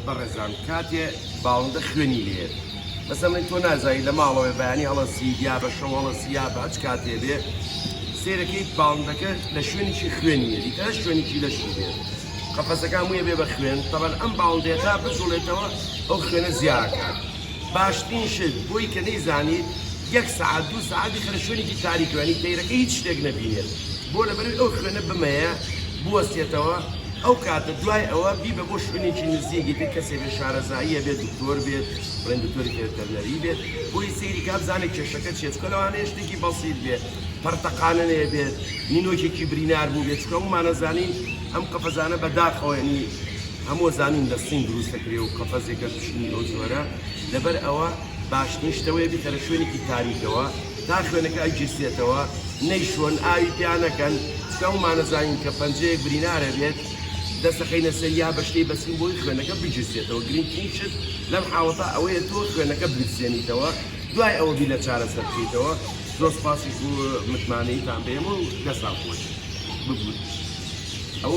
بەڕێزان کاتێ باڵندە خوێنی لێت مەسەڵەن تۆ نازایی لە ماڵەوەی بەیانی هەڵەسی یا بە شەو هەڵەسی یا بە هەچ کاتێ بێ سێرەکەی باڵندەکە لە شوێنیی خوێنیە دیکە شوێنێکی لەشی بێت قەفەسەکان ویە بێ بە خوێن تەبەن ئەم باڵندێتا بجوڵێتەوە ئەو خوێنە زیارکات باشترین شت بۆی کە نەیزانیت 1 ساعت 2 ساعتی خەرە شوێنێکی تاریکوانی تەیرەکە هیچ شتێک نەبینێت بۆ لەبەروی ئەو خوێنە بمەیە بوەستێتەوە ئەو کاتە دوای ئەوە بیبە بۆ شوێنێکی نزیەکی تر کەسێ بێ شارەزاییە بێت دکتۆر بێت بڵێن دکتۆری وێتەرنەری بێت بۆی سەیری کات بزانێت کێشەکە چێت چکە لەوانەیە شتێکی بەسیط بێت پەرتەقانەیە بێت نینۆکێکی برینار بوو بێت چکە هەمومانەزانین ئەم قەفەزانە بەداخەوەنی هەموو زانین دەستین دروست دەکرێت و قەفەزێکە پشتنی ئەو زۆرە لەبەر ئەوە باشترین شتەوەیە بیتەرە شوێنێکی تاریکەوە تا خوێنەکە ئەیگیرسێتەوە نەیشۆن ئاوی پیانەکەن چکە هەمومانەزانین کە پەنجەیەک برینارە بێت دەستەخەینە سەر یا بە شتەی بەسیم بۆی خوێنەکە بجستێتەوە گرنگترین شت لەم حاوەتا ئەوەیە تۆ خوێنەکە بریسێنیتەوە دوای ئەوە بی لە چارەسەر بکەیتەوە زۆر سپاسی متمانەیتان پێم و دەستا خۆش ببوون ئەو